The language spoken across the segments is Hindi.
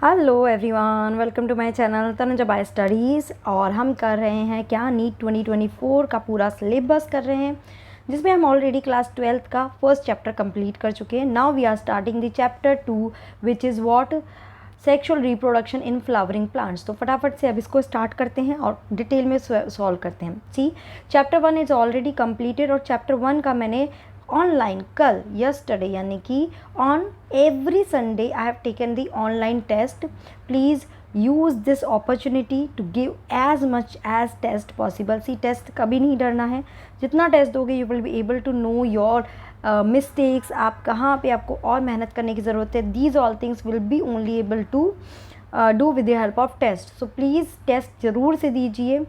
Hello everyone, welcome to my channel Tanuja by studies. और हम कर रहे हैं क्या, नीट 2024 का पूरा सिलेबस कर रहे हैं, जिसमें हम ऑलरेडी क्लास 12th का फर्स्ट चैप्टर कंप्लीट कर चुके हैं। Now we are starting the chapter 2 which is what, sexual reproduction in flowering plants. तो फटाफट से अब इसको स्टार्ट करते हैं और डिटेल में सॉल्व करते हैं। See, chapter 1 is already completed और चैप्टर 1 का मैंने ऑनलाइन कल यस्टरडे यानी कि on every Sunday I have taken the online test. Please use this opportunity to give as much as test possible. See, test कभी नहीं डरना है, जितना टेस्ट दोगे you will be able to know your mistakes, आप कहाँ पे आपको और मेहनत करने की ज़रूरत है। These all things will be only able to do with the help of test. So please test ज़रूर से दीजिए।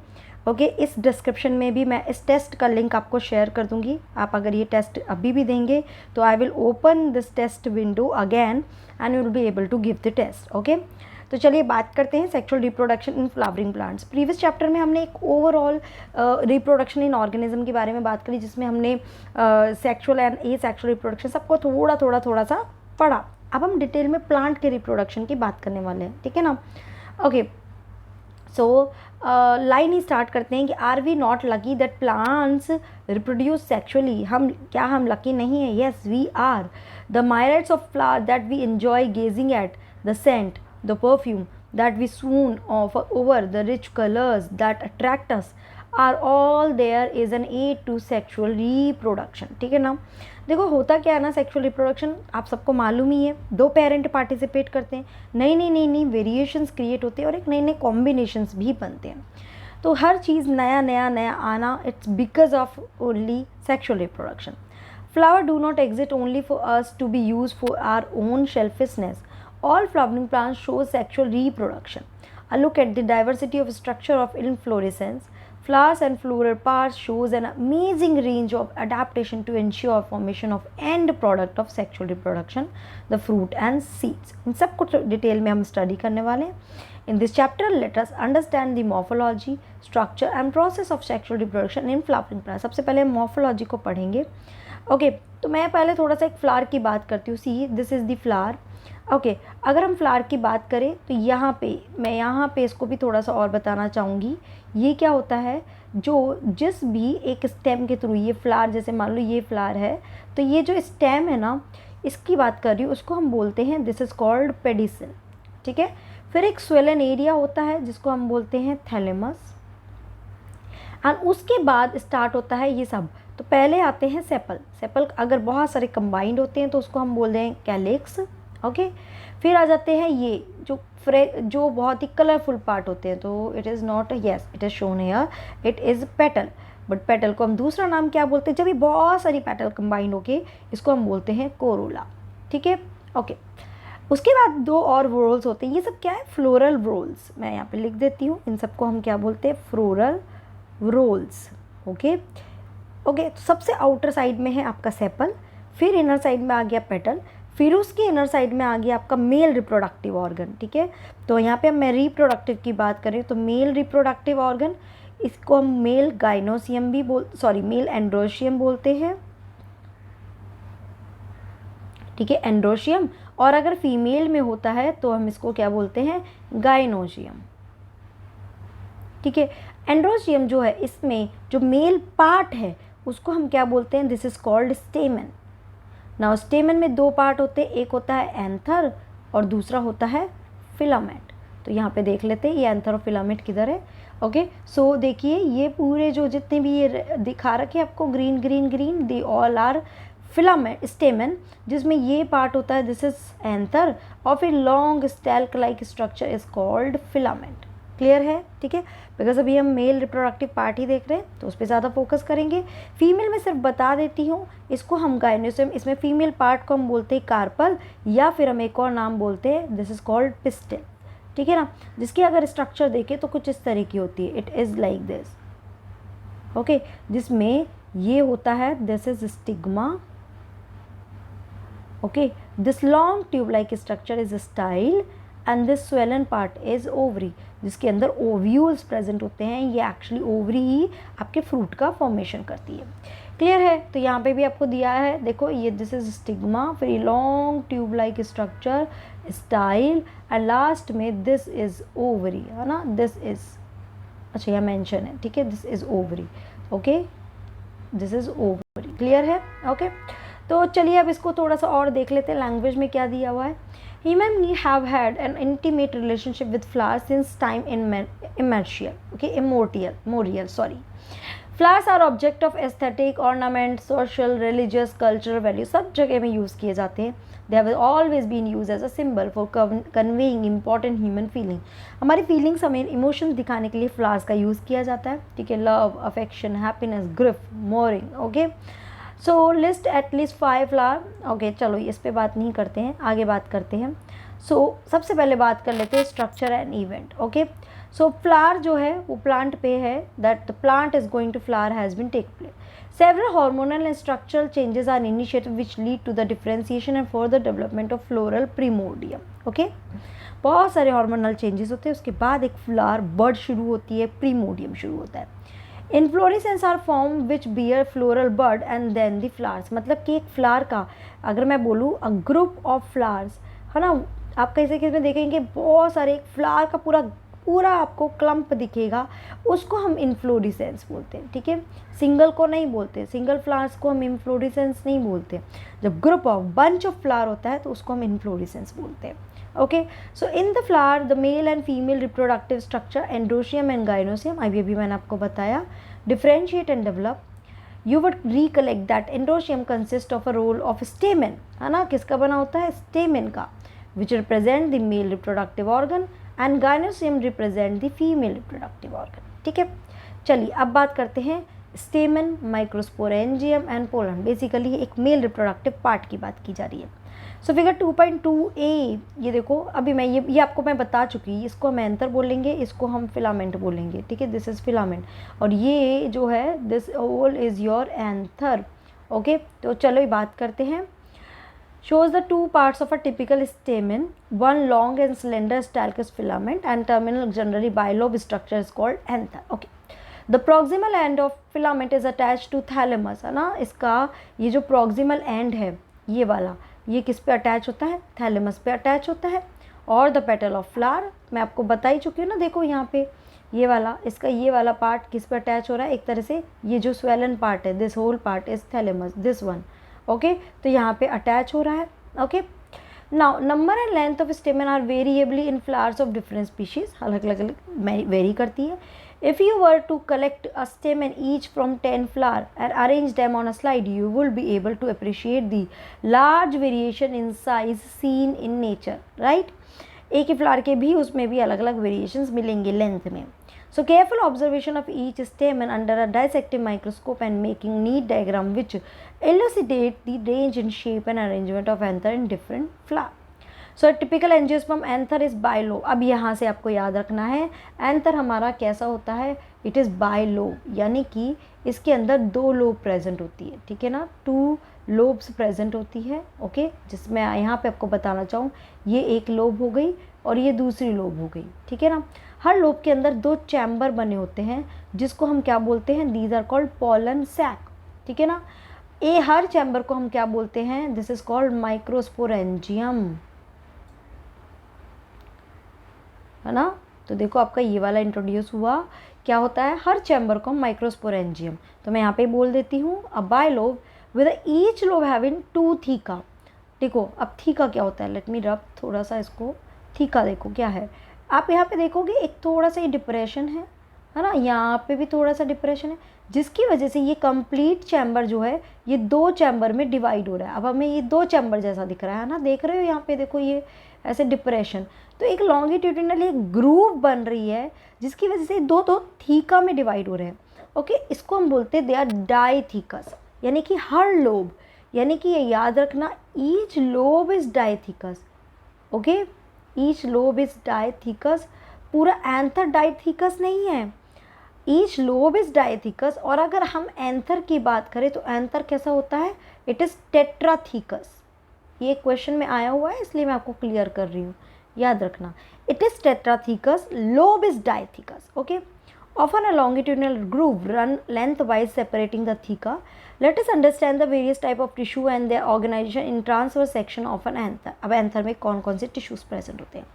ओके, इस डिस्क्रिप्शन में भी मैं इस टेस्ट का लिंक आपको शेयर कर दूंगी। आप अगर ये टेस्ट अभी भी देंगे तो I will open this test window again and you will be able to give the test. Okay, तो चलिए बात करते हैं sexual reproduction in flowering plants. Previous chapter में हमने एक ओवरऑल रिप्रोडक्शन इन ऑर्गेनिज्म के बारे में बात करी, जिसमें हमने sexual and A sexual reproduction सबको थोड़ा सा पढ़ा। अब हम डिटेल में प्लांट के रिप्रोडक्शन की बात करने वाले हैं, ठीक है ना। ओके, सो लाइन ही स्टार्ट करते हैं कि are we not lucky that plants reproduce sexually. हम लकी नहीं है? Yes we are. The myriads of flower that we enjoy gazing at, the scent, the perfume that we swoon over, the rich colors that attract us are all there is an aid to sexual reproduction। ठीक है ना। देखो होता क्या है ना, सेक्सुअल रिप्रोडक्शन आप सबको मालूम ही है, दो पेरेंट पार्टिसिपेट करते हैं, नई वेरिएशंस क्रिएट होते हैं और एक नए कॉम्बिनेशंस भी बनते हैं। तो हर चीज़ नया आना, it's because of only sexual reproduction. Flower do not exist only for us to be use for our own selfishness. All flowering plants show sexual reproduction. A look at the diversity of structure of inflorescence, flowers and floral parts shows an amazing range of adaptation to ensure formation of end product of sexual reproduction, the fruit and seeds. इन सब कुछ डिटेल में हम स्टडी करने वाले हैं। In this chapter, let us understand the morphology, structure and process of sexual reproduction in flowering plants. सबसे पहले morphology को पढ़ेंगे। ओके, तो मैं पहले थोड़ा सा एक फ्लावर की बात करती हूँ। See, this is the flower. Okay, अगर हम फ्लावर की बात करें तो मैं यहाँ पे इसको भी थोड़ा सा और बताना चाहूँगी। ये क्या होता है, जिस भी एक स्टेम के थ्रू ये फ्लावर, जैसे मान लो ये फ्लावर है, तो ये जो स्टेम है ना, इसकी बात कर रही हूँ, उसको हम बोलते हैं दिस इज़ कॉल्ड पेडिसल। ठीक है, फिर एक स्वेलन एरिया होता है जिसको हम बोलते हैं थैलेमस, एंड उसके बाद स्टार्ट होता है ये सब। तो पहले आते हैं सेपल अगर बहुत सारे कंबाइंड होते हैं तो उसको हम बोलते हैं कैलिक्स। ओके, फिर आ जाते हैं ये जो बहुत ही कलरफुल पार्ट होते हैं, तो it is not, yes it is shown here, it is petal. But petal को हम दूसरा नाम क्या बोलते हैं, जब ये बहुत सारी पेटल कंबाइंड होके, इसको हम बोलते हैं कोरोला। ठीक है, ओके। उसके बाद दो और व्रोल्स होते हैं, ये सब क्या है, फ्लोरल व्रोल्स। मैं यहाँ पे लिख देती हूँ, इन सबको हम क्या बोलते हैं, फ्लोरल व्रोल्स। ओके, तो सबसे आउटर साइड में है आपका सेपल, फिर इनर साइड में आ गया पेटल, फिर उसके इनर साइड में आ गया आपका मेल रिप्रोडक्टिव ऑर्गन। ठीक है, तो यहाँ पे मैं रिप्रोडक्टिव की बात करें तो मेल रिप्रोडक्टिव ऑर्गन, इसको हम मेल गाइनोसियम भी मेल एंड्रोशियम बोलते हैं। ठीक है, एंड्रोशियम। और अगर फीमेल में होता है तो हम इसको क्या बोलते हैं, गाइनोशियम। ठीक है, एंड्रोशियम जो है, इसमें जो मेल पार्ट है उसको हम क्या बोलते हैं, दिस इज कॉल्ड स्टेमन। नाउ स्टेमन में दो पार्ट होते हैं, एक होता है एंथर और दूसरा होता है फिलामेंट। तो यहाँ पे देख लेते हैं ये एंथर और फिलामेंट किधर है। ओके, सो देखिए ये पूरे जो जितने भी ये दिखा रखे आपको green, they all are filament stamen, जिसमें ये पार्ट होता है दिस इज एंथर, और फिर long stalk like structure is called filament. Clear है? ठीक है, बिकॉज अभी हम मेल रिप्रोडक्टिव पार्ट ही देख रहे हैं तो उस पर ज़्यादा फोकस करेंगे। फीमेल में सिर्फ बता देती हूँ, इसको हम गाइनोसियम, इसमें फीमेल पार्ट को हम बोलते हैं कार्पल, या फिर हम एक और नाम बोलते हैं दिस इज कॉल्ड पिस्टल। ठीक है ना, जिसकी अगर स्ट्रक्चर देखें तो कुछ इस तरह की होती है, it is like this. Okay, जिसमें ये होता है this is stigma. Okay, this long tube like structure is style and this swollen part is ovary, जिसके अंदर ओव्यूल्स प्रेजेंट होते हैं। ये एक्चुअली ओवरी ही आपके फ्रूट का फॉर्मेशन करती है। क्लियर है? तो यहाँ पे भी आपको दिया है, देखो ये दिस इज स्टिग्मा, फिर long tube like structure, style, and last में दिस इज ओवरी, है ना, दिस इज, अच्छा यहाँ मेंशन है, ठीक है, this is ovary, okay, this is ovary, clear है? ओके, तो चलिए अब इसको थोड़ा सा और देख लेते हैं लैंग्वेज में क्या दिया हुआ है। He may have had an intimate relationship with flowers since time immemorial. Okay, immemorial. Sorry. Flowers are object of aesthetic, ornament, social, religious, cultural value. सब जगह में यूज़ किए जाते हैं. They have always been used as a symbol for conveying important human feeling. हमारी feelings हमें emotions दिखाने के लिए flowers का यूज़ किया जाता है, ठीक है, love, affection, happiness, grief, mourning. Okay. सो लिस्ट एटलीस्ट 5 फ्लावर। ओके, चलो इस पे बात नहीं करते हैं, आगे बात करते हैं। सबसे पहले बात कर लेते हैं structure and event. Okay, flower जो है वो प्लांट पे है, that the plant is going to flower has been take place. Several hormonal and structural changes are initiated which lead to the differentiation and further development of floral primordium. Okay, बहुत सारे हार्मोनल चेंजेस होते हैं, उसके बाद एक फ्लावर बर्ड शुरू होती है, प्रीमोर्डियम शुरू होता है। Inflorescence are form which bear floral bud and then the flowers, मतलब कि एक फ्लावर का, अगर मैं बोलूँ अ ग्रुप ऑफ फ्लावर्स, है ना, आप कैसे केस में देखेंगे बहुत सारे, एक फ्लावर का पूरा आपको क्लम्प दिखेगा, उसको हम इन्फ्लोरेसेंस बोलते हैं, ठीक है, सिंगल को नहीं बोलते, सिंगल फ्लावर्स को हम इन्फ्लोरेसेंस नहीं बोलते। जब group of bunch of flower होता है तो उसको हम इन्फ्लोरेसेंस बोलते हैं। Okay, so in the flower the male and female reproductive structure androecium and gynoecium, अभी मैंने आपको बताया, differentiate and develop. You would recollect that androecium consist of a whorl of stamen, है ना, किसका बना होता है, स्टेमेन का, which represent the male reproductive organ and gynoecium represent the female reproductive organ. ठीक है, चलिए अब बात करते हैं स्टेमन, माइक्रोस्पोरेंजियम एंड पोलन। बेसिकली एक मेल रिप्रोडक्टिव पार्ट की बात की जा रही है। सो फिगर 2.2a, ये देखो, अभी मैं ये आपको मैं बता चुकी, इसको हम एंथर बोलेंगे, इसको हम फिलामेंट बोलेंगे, ठीक है, दिस इज़ फिलामेंट, और ये जो है this all is your anther. Okay, तो चलो ये बात करते हैं। shows the two parts of a typical stamen, one long and slender stalkous filament and terminal generally bilobe structure is called anther. Okay, the proximal end of filament is attached to thalamus, है ना, इसका ये जो proximal end है ये वाला, ये किस पे अटैच होता है, थैलेमस पे अटैच होता है। और द पेटल ऑफ फ्लावर, मैं आपको बता ही चुकी हूँ ना, देखो यहाँ पे ये वाला, इसका ये वाला पार्ट किस पे अटैच हो रहा है, एक तरह से ये जो स्वेलन पार्ट है, this whole part is thalamus, this one. Okay, तो यहाँ पे अटैच हो रहा है। Okay, now number and length of stamen are variable in flowers of different species, अलग अलग वेरी करती है। If you were to collect a stamen each from 10 flowers and arrange them on a slide, you will be able to appreciate the large variation in size seen in nature, right? एक ही फ्लावर के भी उसमें भी अलग अलग वेरिएशंस मिलेंगे लेंथ में। So careful observation of each stamen under a dissecting microscope and making neat diagram which elucidate the range in shape and arrangement of anther in different flowers. So typical angiosperm anther is bilobed. अब यहाँ से आपको याद रखना है एंथर हमारा कैसा होता है, इट इज़ बायलोब, यानी कि इसके अंदर 2 लोब प्रेजेंट होती है, ठीक है ना, 2 लोब्स प्रेजेंट होती है। ओके, जिसमें यहाँ पे आपको बताना चाहूँ, ये एक लोब हो गई और ये दूसरी लोब हो गई, ठीक है ना। हर लोब के अंदर 2 चैम्बर बने होते हैं जिसको हम क्या बोलते हैं, these are called pollen sac, ठीक है ना। हर चैम्बर को हम क्या बोलते हैं, दिस इज कॉल्ड माइक्रोस्पोरेंजियम, है ना। तो देखो आपका ये वाला इंट्रोड्यूस हुआ, क्या होता है, हर चैम्बर को माइक्रोस्पोरेंजियम, तो मैं यहाँ पे बोल देती हूँ a bilobe with each lobe having 2 theca. देखो अब थीका क्या होता है, लेट मी रब थोड़ा सा इसको, थीका देखो क्या है, आप यहाँ पे देखोगे एक थोड़ा सा ये डिप्रेशन है ना, यहाँ पे भी थोड़ा सा डिप्रेशन है, जिसकी वजह से ये कंप्लीट चैम्बर जो है ये 2 चैम्बर में डिवाइड हो रहा है। अब हमें ये 2 चैम्बर जैसा दिख रहा है ना, देख रहे हो यहाँ पे, देखो ये ऐसे डिप्रेशन, तो एक लॉन्गिट्यूडिनल एक ग्रूव बन रही है जिसकी वजह से 2 थीका में डिवाइड हो रहे हैं। ओके, इसको हम बोलते हैं दे आर डाइथीकस, यानी कि हर लोब, यानी कि ये याद रखना, each lobe is dithecous. Okay, each lobe is dithecous, पूरा एंथर डाइथीकस नहीं है, ईच लोब इज डाइथीकस। और अगर हम एंथर की बात करें तो एंथर कैसा होता है, इट इज़ टेट्राथीकस। ये क्वेश्चन में आया हुआ है इसलिए मैं आपको क्लियर कर रही हूँ, याद रखना, it is tetrathecous, lobe is dithecous. Okay, Often a longitudinal groove run lengthwise separating the theca. Let us understand the various type of tissue and their organization in transverse section of an anther. अब anther में कौन कौन से tissues present होते हैं?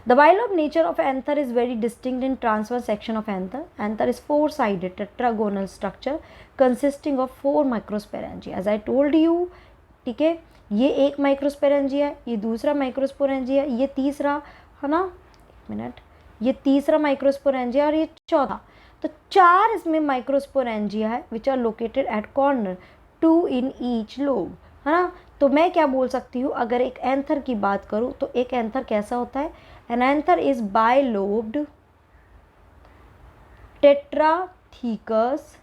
The bilobe nature of anther is very distinct in transverse section of anther. Anther is four-sided tetragonal structure consisting of 4 microsporangia. As I told you, ठीक है, ये एक माइक्रोस्पोरेंजिया है, ये दूसरा माइक्रोस्पोरेंजिया, ये तीसरा है ना, एक मिनट, ये तीसरा माइक्रोस्पोरेंजिया और ये चौथा। तो 4 इसमें माइक्रोस्पोरेंजिया है which are located at corner, 2 in each lobe, है ना। तो मैं क्या बोल सकती हूँ, अगर एक एंथर की बात करूँ तो एक एंथर कैसा होता है? An anther is bilobed tetrathecous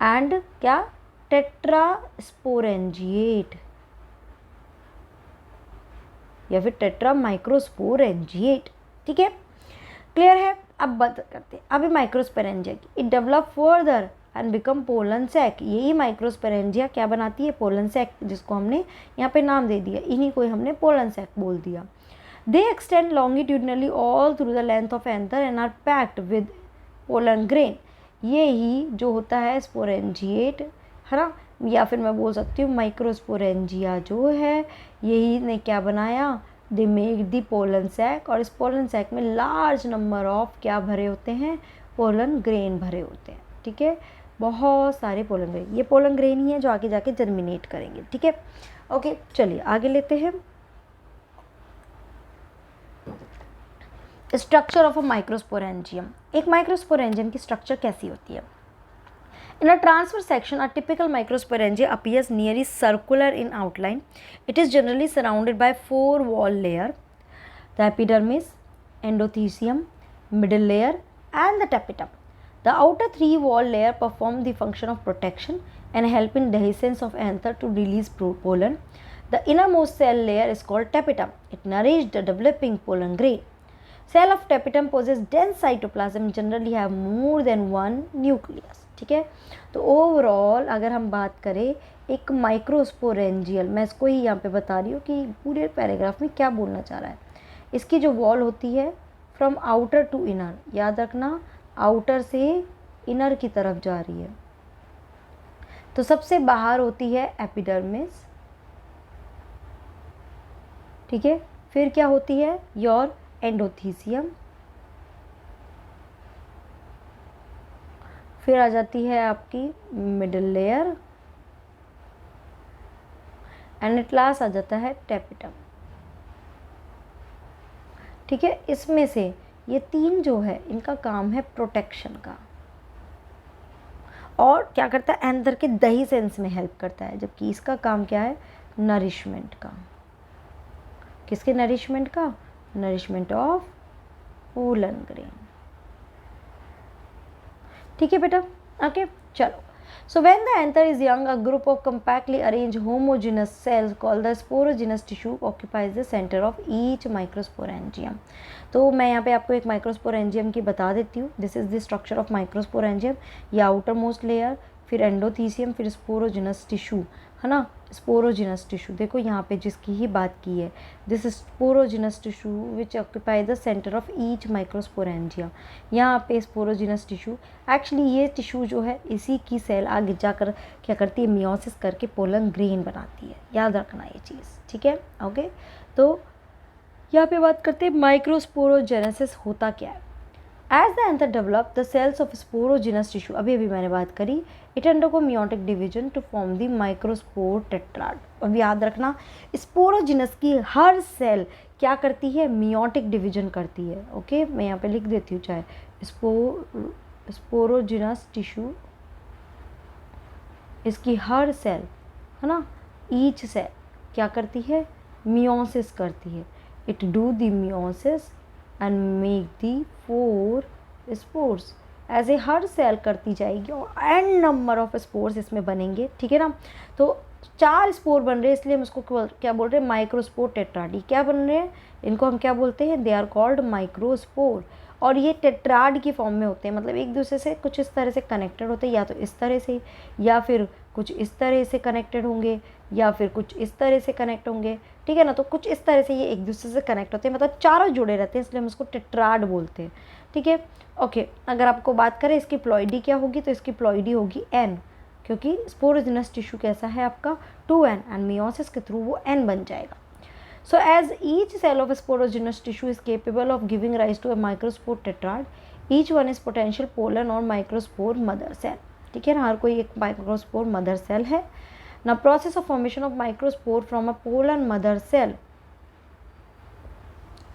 and क्या, टेट्रास्पोरेंजिएट या फिर टेट्रा माइक्रोस्पोरेंजिएट। ठीक है, क्लियर है। अब बात करते हैं अभी माइक्रोस्पोरेंजिया की। It develop further and become pollen sac. यही माइक्रोस्पोरेंजिया क्या बनाती है? पोलन सैक, जिसको हमने यहाँ पे नाम दे दिया, इन्हीं को हमने पोलन सैक बोल दिया। They extend longitudinally all through the length of anther and are packed with pollen grain. ये ही जो होता है स्पोरेंजिएट, है ना, या फिर मैं बोल सकती हूँ माइक्रोस्पोरेंजिया जो है, यही ने क्या बनाया? They make the pollen sac. और इस पोलन सैक में लार्ज नंबर ऑफ क्या भरे होते हैं? पोलन ग्रेन भरे होते हैं। ठीक है, बहुत सारे पोलन ग्रेन, ये पोलन ग्रेन ही है जो आगे जाके जर्मिनेट करेंगे। ठीक है, ओके, चलिए आगे लेते हैं। Structure of a microsporangium. एक माइक्रोस्पोरेंजियम की स्ट्रक्चर कैसी होती है? In a transverse section, a typical microsporangia appears nearly circular in outline. It is generally surrounded by 4 wall layers: the epidermis, endothelium, middle layer, and the tapetum. The outer 3 wall layer perform the function of protection and help in dehiscence of anther to release pollen. The innermost cell layer is called tapetum. It nourishes the developing pollen grain. Cell of tapetum possess dense cytoplasm, generally have more than 1 nucleus. ठीक है, तो ओवरऑल अगर हम बात करें एक माइक्रोस्पोरेंजियल, मैं इसको ही यहाँ पे बता रही हूँ कि पूरे पैराग्राफ में क्या बोलना चाह रहा है। इसकी जो वॉल होती है फ्रॉम आउटर टू इनर, याद रखना आउटर से इनर की तरफ जा रही है। तो सबसे बाहर होती है एपिडर्मिस, ठीक है, फिर क्या होती है? योर एंडोथीसियम, फिर आ जाती है आपकी middle layer, and at last आ जाता है टेपिटम। ठीक है, इसमें से ये 3 जो है इनका काम है प्रोटेक्शन का, और क्या करता है? एंथर के दही सेंस में हेल्प करता है, जबकि इसका काम क्या है? नरिशमेंट का। किसके नरिशमेंट का? Nourishment of pollen grain. ठीक है बेटा, ओके, चलो। So when the anther is young, a group of compactly arranged homogeneous cells called the sporogenous tissue occupies the center of each microsporangium. तो मैं यहाँ पे आपको एक माइक्रोस्पोरेंजियम की बता देती हूँ। This is the structure of microsporangium. ये आउटर मोस्ट लेयर, फिर एंडोथीसियम, फिर स्पोरोजिनस टिश्यू, है ना, स्पोरोजिनस टिश्यू। देखो यहाँ पे जिसकी ही बात की है, this sporogenous tissue which occupy the centre of each microsporangium. यहाँ पे स्पोरोजिनस टिश्यू, एक्चुअली ये टिश्यू जो है इसी की सेल आगे जाकर क्या करती है? मियोसिस करके पोलन ग्रेन बनाती है, याद रखना ये चीज़। ठीक है, ओके। तो यहाँ पे बात करते हैं माइक्रोस्पोरोजेनेसिस होता क्या है। As the anther develop the cells of sporogenous tissue, अभी मैंने बात करी, it undergo meiotic division to form the microspore tetrad. अब याद रखना स्पोरोजिनस की हर सेल क्या करती है? मियोटिक डिवीजन करती है। ओके, मैं यहाँ पे लिख देती हूँ, चाहे स्पोरोजिनस टिश्यू, इसकी हर सेल, है ना, ईच सेल क्या करती है? मियोसिस करती है। It do the meiosis and make the 4 spores. ऐसे हर सेल करती जाएगी और एन नंबर ऑफ स्पोर्स इसमें बनेंगे। ठीक है ना, तो 4 स्पोर बन रहे हैं, इसलिए हम इसको क्या बोल रहे हैं? Microspore tetrad. क्या बन रहे हैं? इनको हम क्या बोलते हैं? They are called microspore. और ये टेट्राड की फॉर्म में होते हैं, मतलब एक दूसरे से कुछ इस तरह से कनेक्टेड होते हैं, या तो इस तरह से या फिर कुछ इस तरह से कनेक्टेड होंगे, या फिर कुछ इस तरह से कनेक्ट होंगे, ठीक है ना। तो कुछ इस तरह से ये एक दूसरे से कनेक्ट होते हैं, मतलब चारों जुड़े रहते हैं, इसलिए हम इसको टेट्राड बोलते हैं, ठीक है। ओके, अगर आपको बात करें इसकी प्लॉइडी क्या होगी, तो इसकी प्लॉइडी होगी n, क्योंकि स्पोरोजिनस टिश्यू कैसा है आपका 2n, एंड मियोसिस के थ्रू वो n बन जाएगा। So as each cell of a sporogenous tissue is capable of giving rise to a microspore tetrad, each one is potential pollen or microspore mother cell, ठीक है ना। हर कोई एक माइक्रोस्पोर मदर सेल है। Now process of formation of microspore from a pollen mother cell,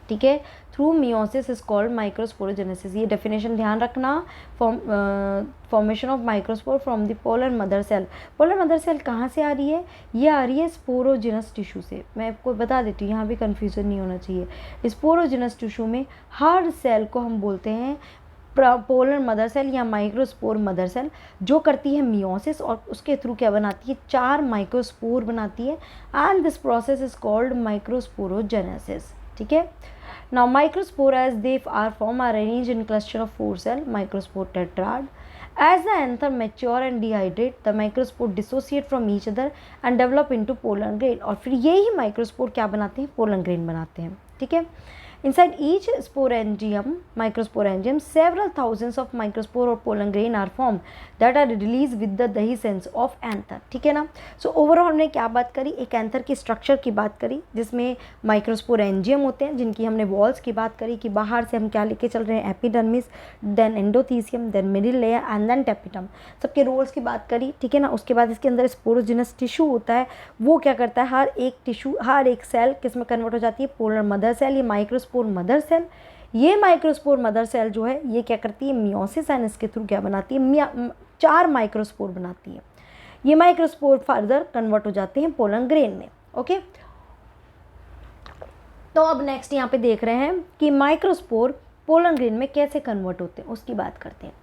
ठीक है, through meiosis is called microsporogenesis. ये डेफिनेशन ध्यान रखना, formation of microspore from the pollen mother cell. Pollen mother cell कहाँ से आ रही है, ये आ रही है स्पोरोजिनस टिश्यू से। मैं आपको बता देती हूँ, यहाँ भी कन्फ्यूजन नहीं होना चाहिए। स्पोरोजिनस टिश्यू में हर सेल को हम बोलते हैं पोलन मदर सेल या माइक्रोस्पोर मदर सेल, जो करती है मियोसिस और उसके थ्रू क्या बनाती है, 4 माइक्रोस्पोर बनाती है, and this process is called microsporogenesis, ठीक है। Now microspore as they are formed are arranged in cluster of 4 cell microspore tetrad. As the anther mature and dehydrate, the microspore dissociate from each other and develop into pollen grain, और फिर यही माइक्रोस्पोर क्या बनाते हैं, पोलन ग्रेन बनाते हैं, ठीक है। Inside each sporangium, microsporangium, several thousands of microspore or pollen grain are formed that are released with the dehiscence of anther, ठीक है ना। सो ओवरऑल हमने क्या बात करी, एक एंथर की स्ट्रक्चर की बात करी, जिसमें माइक्रोस्पोरेंजियम होते हैं, जिनकी हमने वॉल्स की बात करी कि बाहर से हम क्या लेके चल रहे हैं, epidermis, then endothecium, then middle layer and then tapetum, सबके रोल्स की बात करी, ठीक है ना। उसके बाद इसके अंदर स्पोरोजिनस टिश्यू होता है, वो क्या करता है, हर एक टिश्यू, हर एक सेल किस में कन्वर्ट हो जाती है, पोलर मदर सेल, ये माइक्रोस्पोर मदर सेल। ये माइक्रोस्पोर मदर सेल जो है ये क्या करती है, मियोसिस एंड इसके थ्रू क्या बनाती है, 4 माइक्रोस्पोर बनाती है। ये माइक्रोस्पोर फर्दर कन्वर्ट हो जाते हैं पोलन ग्रेन में, ओके। तो अब नेक्स्ट यहाँ पे देख रहे हैं कि माइक्रोस्पोर पोलन ग्रेन में कैसे कन्वर्ट होते हैं, उसकी बात करते हैं।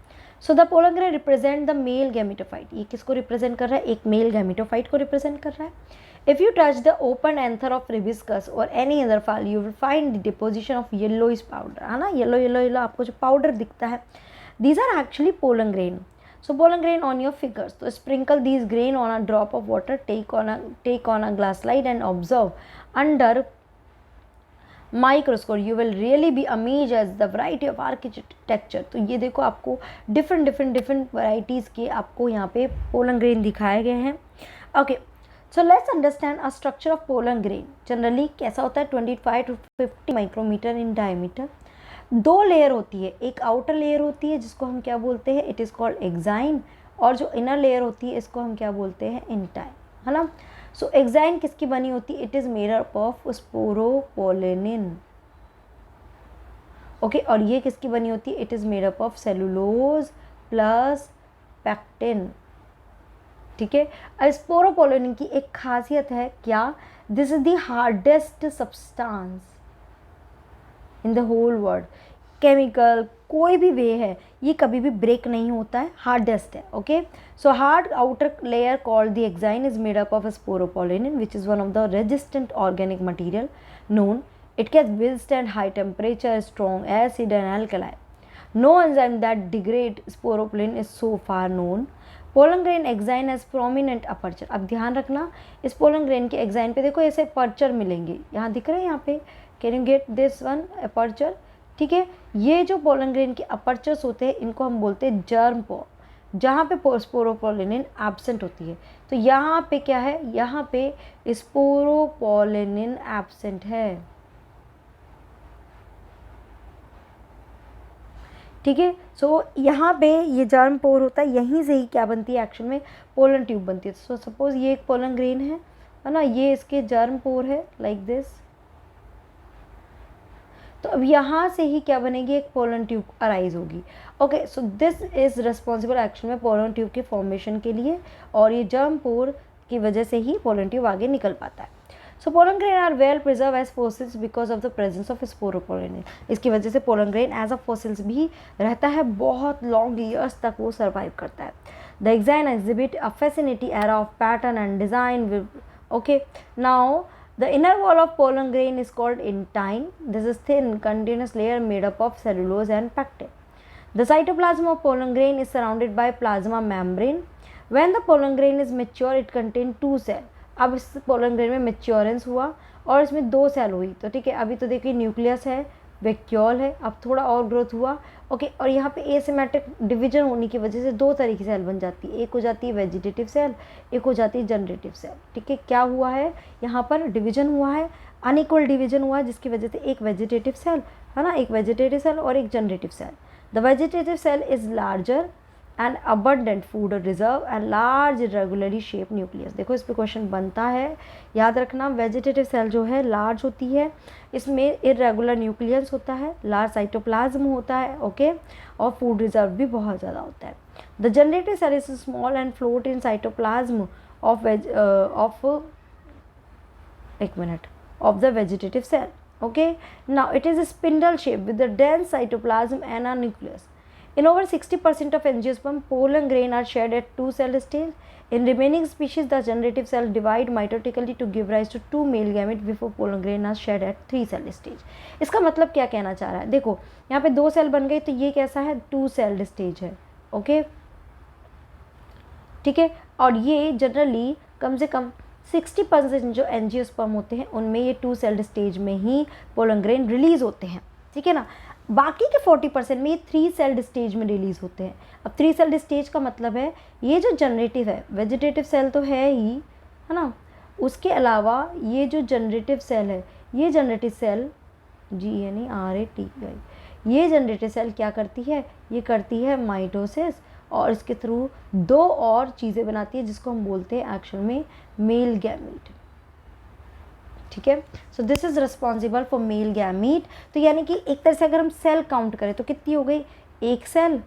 So the pollen grain represent the male gametophyte. ये किसको रिप्रेजेंट कर रहा है, एक मेल गैमेटोफाइट को रिप्रेजेंट कर रहा है। If you touch the open anther of hibiscus or any other flower, you will find the deposition of yellowish powder, है ना, येलो आपको जो पाउडर दिखता है, these are actually pollen grain. So pollen grain on your fingers, so sprinkle these grain on a drop of water, take on a glass slide and observe under microscope, you will really be amaze as the variety of architecture. तो ये देखो आपको डिफरेंट वैराइटीज़ के आपको यहाँ पे पोलन ग्रेन दिखाए गए हैं, okay. So let's understand a structure of pollen grain. Generally कैसा होता है, 25 to 50 micrometre in diameter. 2 layer होती है, एक आउटर लेयर होती है जिसको हम क्या बोलते हैं, इट इज़ कॉल्ड एक्साइन, और जो इनर लेयर होती है इसको हम क्या बोलते हैं, इंटाइन, है ना। सो एक्साइन किसकी बनी होती है, it is made up of sporopollenin, okay. और ये किसकी बनी होती है, it is made up of cellulose plus pectin, ठीक है। स्पोरोपोलेनिन की एक खासियत है क्या, this is the hardest substance in the whole world. Chemical कोई भी वे है, ये कभी भी ब्रेक नहीं होता है, हार्डेस्ट है, okay. So hard outer layer called the exine is made up of sporopollenin which is one of the resistant organic material known. It can withstand high temperature, strong acid and alkali. No enzyme that degrade sporopollenin is so far known. Pollen grain exine as prominent aperture. अब ध्यान रखना, इस पोलन ग्रेन के एक्साइन पे देखो ऐसे पर्चर मिलेंगे, यहाँ दिख रहे हैं, यहाँ पे can you get this one aperture, ठीक है। ये जो पोलन ग्रेन के अपर्चर्स होते हैं इनको हम बोलते हैं जर्म पोर, जहाँ पे स्पोरोपोलेनिन एब्सेंट होती है। तो यहाँ पे क्या है, यहाँ पे स्पोरोपोलेनिन एब्सेंट है, ठीक है। सो यहाँ पे ये जर्म पोर होता है, यहीं से ही क्या बनती है, एक्शन में पोलन ट्यूब बनती है। सो सपोज ये एक पोलन ग्रेन है ना, ये इसके जर्म पोर है लाइक दिस। तो अब यहाँ से ही क्या बनेगी, एक पोलन ट्यूब अराइज होगी, okay. So this is responsible action में पोलन ट्यूब के फॉर्मेशन के लिए, और ये जर्म पोर की वजह से ही पोलन ट्यूब आगे निकल पाता है। So pollen grain are well preserve as fossils because of the presence of sporopollenin. इसकी वजह से pollen grain as a fossils भी रहता है, बहुत लॉन्ग ईयर्स तक वो सर्वाइव करता है। The exine exhibit a fascinating era of pattern and design, okay. Now the inner wall of pollen grain is called intine. This is thin continuous layer made up of cellulose and pectin. The cytoplasm of pollen grain is surrounded by plasma membrane. When the pollen grain is mature, it contains 2 cells, अब इस पोलन ग्रेन में मैच्योरेंस हुआ और इसमें 2 सेल हुई, तो ठीक है, अभी तो देखिए न्यूक्लियस है, वैक्यूल है, अब थोड़ा और ग्रोथ हुआ, ओके। और यहाँ पे एसिमेट्रिक डिवीजन होने की वजह से 2 तरह की सेल बन जाती है, एक हो जाती है वेजिटेटिव सेल, एक हो जाती है जनरेटिव सेल, ठीक है। क्या हुआ है यहाँ पर, डिवीजन हुआ है, अनइक्वल डिवीजन हुआ है, जिसकी वजह से एक वेजिटेटिव सेल है ना, एक वेजिटेटिव सेल और एक generative cell. The vegetative cell is larger and abundant food reserve and large irregularly shape nucleus. देखो इस पे क्वेश्चन बनता है, याद रखना, वेजिटेटिव सेल जो है लार्ज होती है, इसमें इरेगुलर न्यूक्लियस होता है, लार्ज साइटोप्लाज्म होता है, ओके, और फूड रिजर्व भी बहुत ज़्यादा होता है। The generative cell is small and float in cytoplasm of of the vegetative cell, okay. Now it is a spindle shape with a dense cytoplasm and a nucleus. In over 60% of angiosperm, pollen grain are shed at 2 cell stage. In remaining species, the generative cell divide mitotically to give rise to 2 male gametes before pollen grain are shed at 3 cell stage. इसका मतलब क्या कहना चाह रहा है, देखो यहाँ पे 2 सेल बन गए, तो ये कैसा है, 2 सेल स्टेज है, ओके, ठीक है। और ये जनरली कम से कम 60% जो एंजियोस्पर्म होते हैं उनमें ये 2 सेल्ड स्टेज में ही पोलन ग्रेन रिलीज होते हैं, ठीक है ना। बाकी के 40% में ये 3 सेल्ड स्टेज में रिलीज होते हैं। अब 3 सेल्ड स्टेज का मतलब है ये जो जनरेटिव है, वेजिटेटिव सेल तो है ही, है ना, उसके अलावा ये जो जनरेटिव सेल है, ये जनरेटिव सेल GNERATI, ये जनरेटिव सेल क्या करती है, ये करती है माइटोसिस और इसके थ्रू 2 और चीज़ें बनाती है जिसको हम बोलते हैं एक्चुअल में मेल गैमीट, ठीक है। So this is responsible for male gamete. तो यानी कि एक तरह से अगर हम सेल काउंट करें तो कितनी हो गई, 1 सेल,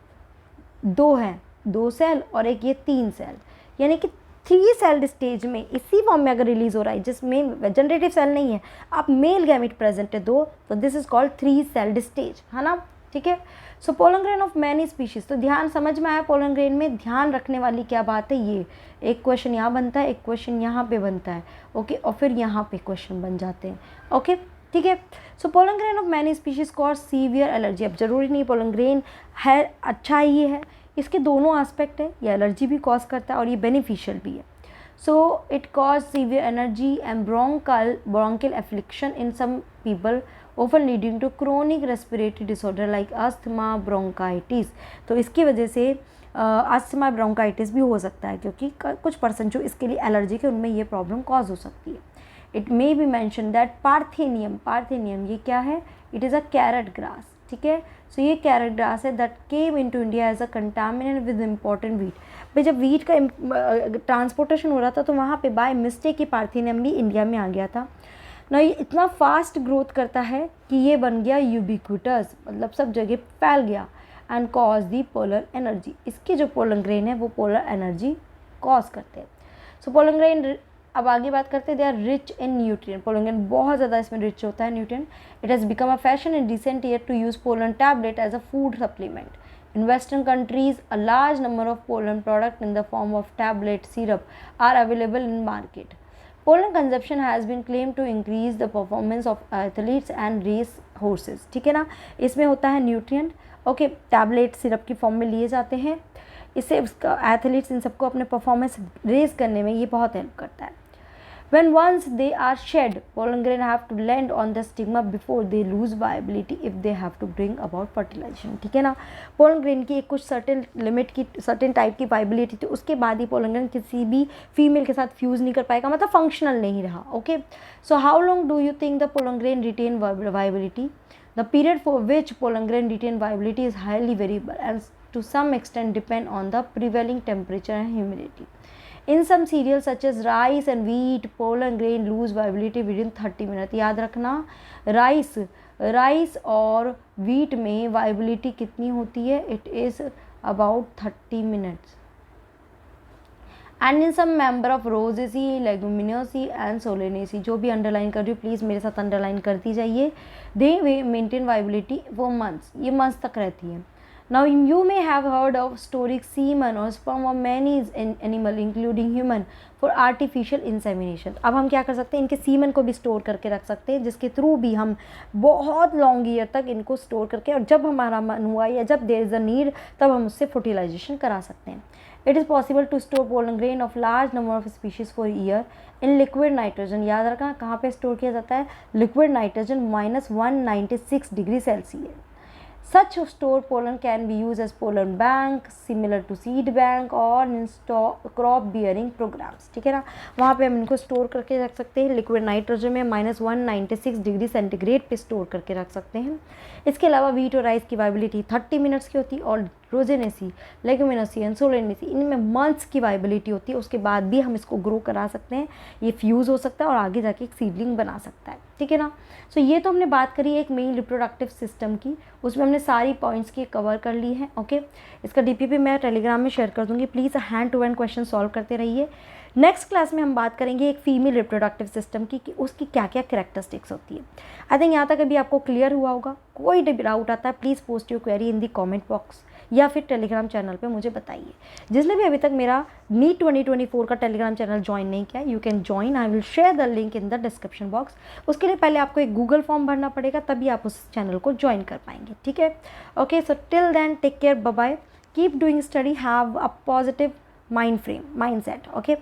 2 है, 2 सेल और एक ये 3 सेल, यानी कि 3 सेल्ड स्टेज में इसी फॉर्म में अगर रिलीज हो रहा है जिसमें जनरेटिव सेल नहीं है, अब मेल गैमीट प्रेजेंट है 2, तो this is called 3 sailed stage, है ना, ठीक है। So pollen grain of many species, तो ध्यान समझ में आया, पोलन ग्रेन में ध्यान रखने वाली क्या बात है, ये एक क्वेश्चन यहाँ बनता है, एक क्वेश्चन यहाँ पे बनता है, ओके, और फिर यहाँ पे क्वेश्चन बन जाते हैं, ओके, ठीक है। So pollen grain of many species cause severe allergy. अब जरूरी नहीं पोलन ग्रेन है अच्छा ही है, इसके दोनों एस्पेक्ट है, ये एलर्जी भी कॉज करता है और ये बेनिफिशियल भी है। So it caused severe energy and bronchial affliction in some people, often leading to chronic respiratory disorder like asthma, bronchitis. तो इसकी वजह से अस्थमा ब्रोंकाइटिस भी हो सकता है, क्योंकि कुछ पर्सन जो इसके लिए एलर्जिक है उनमें ये प्रॉब्लम कॉज हो सकती है। It may be mention that parthenium ये क्या है, it is a carrot grass, ठीक है। सो ये कैरेट ग्रास है that came into India as a contaminant with important wheat. भाई जब वीट का ट्रांसपोर्टेशन हो रहा था तो वहाँ पे बाय मिस्टेक ये पार्थेनियम भी इंडिया में आ गया था ना। ये इतना फास्ट ग्रोथ करता है कि ये बन गया यूबिक्विटस, मतलब सब जगह फैल गया, and cause the polar energy. इसकी जो पोलन ग्रेन है वो पोलर एनर्जी कॉज करते हैं। सो पोलन ग्रेन, अब आगे बात करते हैं, they are rich in nutrient. Pollen grain बहुत ज़्यादा इसमें रिच होता है nutrient. It has become a fashion in recent year to use pollen tablet as a food supplement. In Western countries, a large number of pollen products in the form of tablet syrup are available in market. Pollen consumption has been claimed to increase the performance of athletes and race horses. ठीक है ना, इसमें होता है न्यूट्रिएंट, ओके, टैबलेट सिरप की फॉर्म में लिए जाते हैं। इससे एथलीट्स इन सबको अपने परफॉर्मेंस रेज करने में ये बहुत हेल्प करता है। When once they are shed, pollen grain have to land on the stigma before they lose viability if they have to bring about fertilization. ठीक है ना, पोलन ग्रेन की एक कुछ सर्टेन लिमिट की, सर्टेन टाइप की वाइबिलिटी थी, उसके बाद ही पोलन ग्रेन किसी भी फीमेल के साथ फ्यूज़ नहीं कर पाएगा, मतलब फंक्शनल नहीं रहा, okay. So how long do you think the pollen grain retain viability? The period for which pollen grain retain viability is highly variable and to some extent depend on the prevailing temperature and humidity. In some cereals such as rice and wheat, pollen grain lose viability within 30 minutes. याद रखना, राइस और wheat में viability कितनी होती है? It is about 30 minutes. And in some member of Rosaceae, Leguminosae and Solanaceae, जो भी अंडरलाइन कर रही हो प्लीज़ मेरे साथ अंडरलाइन करती जाइए, they maintain viability for months. ये months तक रहती है। Now you may have heard of storing semen or sperm of many animal including human for artificial insemination. अब हम क्या कर सकते हैं, इनके सीमन को भी स्टोर करके रख सकते हैं, जिसके थ्रू भी हम बहुत लॉन्ग ईयर तक इनको स्टोर करके, और जब हमारा मन हुआ या जब देयर इज़ अ नीड तब हम उससे फर्टिलाइजेशन करा सकते हैं. It is possible to store pollen grain of large number of species for year in liquid nitrogen. याद रखना कहाँ पे स्टोर किया जाता है, liquid nitrogen -196 degree Celsius. Such stored pollen can be used as pollen bank similar to seed bank और in crop bearing programs. ठीक है ना, वहाँ पे हम इनको स्टोर करके रख सकते हैं. लिक्विड नाइट्रोजन में -196 डिग्री सेंटीग्रेड पे स्टोर करके रख सकते हैं. इसके अलावा वीट और राइस की वाइबिलिटी 30 मिनट्स की होती है और रोजेनेसी, लेगुमिनोसी एंड सोलेनेसी इनमें मंथ्स की वाइबिलिटी होती है. उसके बाद भी हम इसको ग्रो करा सकते हैं, ये फ्यूज़ हो सकता है और आगे जाके एक सीडलिंग बना सकता है. ठीक है ना. सो ये तो हमने बात करी एक मेन रिप्रोडक्टिव सिस्टम की, उसमें हमने सारी पॉइंट्स की कवर कर ली है. ओके, इसका डीपीपी मैं टेलीग्राम में शेयर कर दूंगी. Please hand to hand question solve करते रहिए. नेक्स्ट क्लास में हम बात करेंगे एक फीमेल रिप्रोडक्टिव सिस्टम की कि उसकी क्या क्या कैरेक्टरिस्टिक्स होती है. आई थिंक यहाँ तक अभी आपको क्लियर हुआ होगा. कोई डाउट आता है please post your query in the comment box या फिर टेलीग्राम चैनल पे मुझे बताइए. जिसने भी अभी तक मेरा नीट 2024 का टेलीग्राम चैनल ज्वाइन नहीं किया, you can join. I will share the link in the description box. उसके लिए पहले आपको एक गूगल फॉर्म भरना पड़ेगा, तभी आप उस चैनल को ज्वाइन कर पाएंगे. ठीक है. Okay, so till then take care, bye bye, keep doing study, have a positive mindset. Okay.